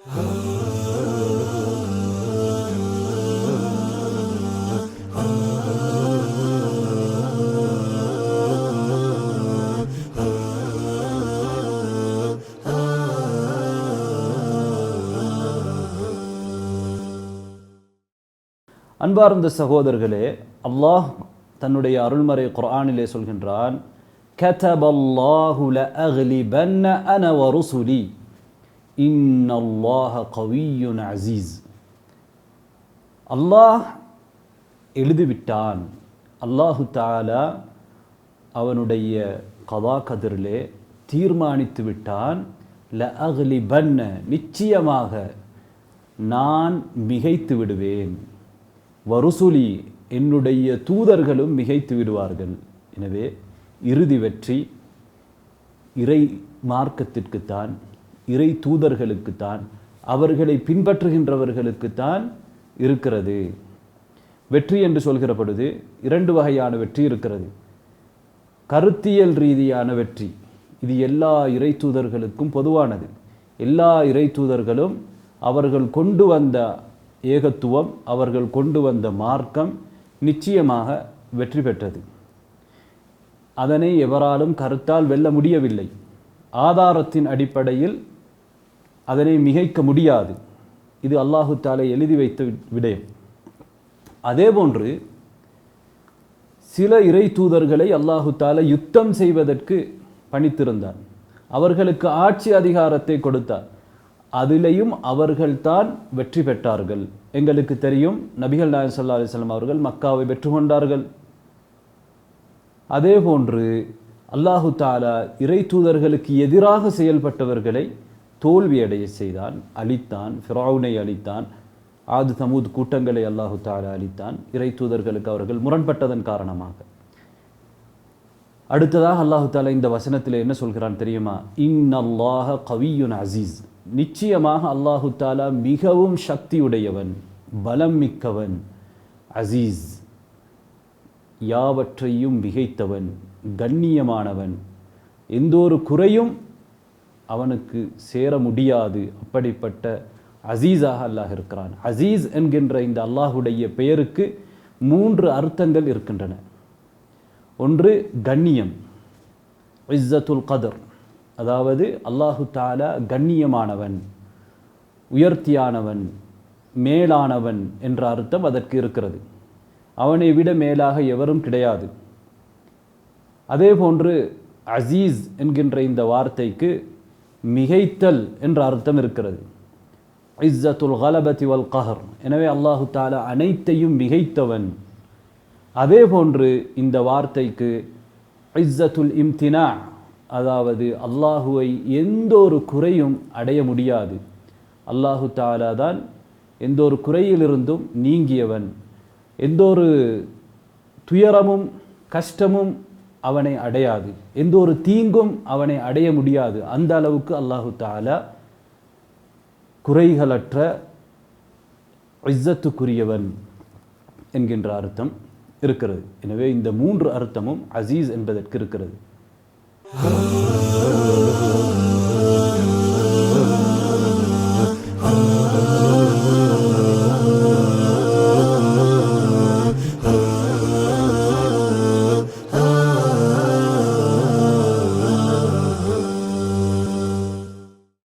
அன்பார்ந்த சகோதரர்களே, அல்லாஹ் தன்னுடைய அருள்மறை குர்ஆனிலே சொல்கின்றான், கதபல்லாஹு லஅக்லிபன்ன அன வருசுலி இன்னல்லாஹ கவிய்யுன் அஸீஸ். அல்லாஹ் எழுதிவிட்டான். அல்லாஹு தஆலா அவனுடைய கதா கதிரிலே தீர்மானித்து விட்டான். லஅக்லிபன்ன, நிச்சயமாக நான் மிகைத்து விடுவேன். வருசுலி, என்னுடைய தூதர்களும் மிகைத்து விடுவார்கள். எனவே இறுதி வெற்றி இறை மார்க்கத்திற்குத்தான், இறை தூதர்களுக்குத்தான், அவர்களை பின்பற்றுகின்றவர்களுக்குத்தான் இருக்கிறது. வெற்றி என்று சொல்கிற பொழுது இரண்டு வகையான வெற்றி இருக்கிறது. கருத்தியல் ரீதியான வெற்றி, இது எல்லா இறை தூதர்களுக்கும் பொதுவானது. எல்லா இறை தூதர்களும் அவர்கள் கொண்டு வந்த ஏகத்துவம், அவர்கள் கொண்டு வந்த மார்க்கம் நிச்சயமாக வெற்றி பெற்றது. அதனை எவராலும் கருத்தால் வெல்ல முடியவில்லை. ஆதாரத்தின் அடிப்படையில் அதனை மிகைக்க முடியாது. இது அல்லாஹு தஆலா எழுதி வைத்த விடயம். அதேபோன்று சில இறை தூதர்களை அல்லாஹு தஆலா யுத்தம் செய்வதற்கு பணித்திருந்தார். அவர்களுக்கு ஆட்சி அதிகாரத்தை கொடுத்தார். அதிலேயும் அவர்கள்தான் வெற்றி பெற்றார்கள். எங்களுக்கு தெரியும், நபிகள் நாயகம் ஸல்லல்லாஹு அலைஹி வஸல்லம் அவர்கள் மக்காவை வெற்றி கொண்டார்கள். அதே போன்று அல்லாஹு தஆலா இறை தூதர்களுக்கு எதிராக செயல்பட்டவர்களை தோல்வியடைய செய்தான், அழித்தான். ஃபிரௌனை அழித்தான், ஆது தமூத் கூட்டங்களை அல்லாஹு தஆலா அழித்தான், இறை தூதர்களுக்கு அவர்கள் முரண்பட்டதன் காரணமாக. அடுத்ததாக அல்லாஹு தஆலா இந்த வசனத்தில் என்ன சொல்கிறான் தெரியுமா? இன்னல்லாஹ கவிய்யுன் அஸீஸ். நிச்சயமாக அல்லாஹு தஆலா மிகவும் சக்தியுடையவன், பலம் மிக்கவன். அஸீஸ், யாவற்றையும் மிகைத்தவன், கண்ணியமானவன். எந்த ஒரு குறையும் அவனுக்கு சேர முடியாது. அப்படிப்பட்ட அஸீஸாக அல்லாஹ் இருக்கிறான். அஸீஸ் என்கின்ற இந்த அல்லாஹுடைய பெயருக்கு 3 அர்த்தங்கள் இருக்கின்றன. ஒன்று கண்ணியம், இஸ்ஸத்துல் கதர், அதாவது அல்லாஹு தஆலா கண்ணியமானவன், உயர்த்தியானவன், மேலானவன் என்ற அர்த்தம் அதற்கு இருக்கிறது. அவனை விட மேலாக எவரும் கிடையாது. அதே போன்று அஸீஸ் என்கின்ற இந்த வார்த்தைக்கு மிகைத்தல் என்ற அர்த்தம் இருக்கிறது. இஸ்ஸத்துல் கலபதி வல் கஹர். எனவே அல்லாஹு தஆலா அனைத்தையும் மிகைத்தவன். அதே போன்று இந்த வார்த்தைக்கு இஸ்ஸத்துல் இம்தினா, அதாவது அல்லாஹுவை எந்த ஒரு குறையும் அடைய முடியாது. அல்லாஹு தஆலா தான் எந்த ஒரு குறையிலிருந்தும் நீங்கியவன். எந்த ஒரு துயரமும் கஷ்டமும் அவனை அடையாது, எந்த ஒரு தீங்கும் அவனை அடைய முடியாது. அந்த அளவுக்கு அல்லாஹு தஆலா குறைகளற்ற இஸ்ஸத்துக்குரியவன் என்கின்ற அர்த்தம் இருக்கிறது. எனவே இந்த 3 அர்த்தமும் அஸீஸ் என்பதற்கு இருக்கிறது.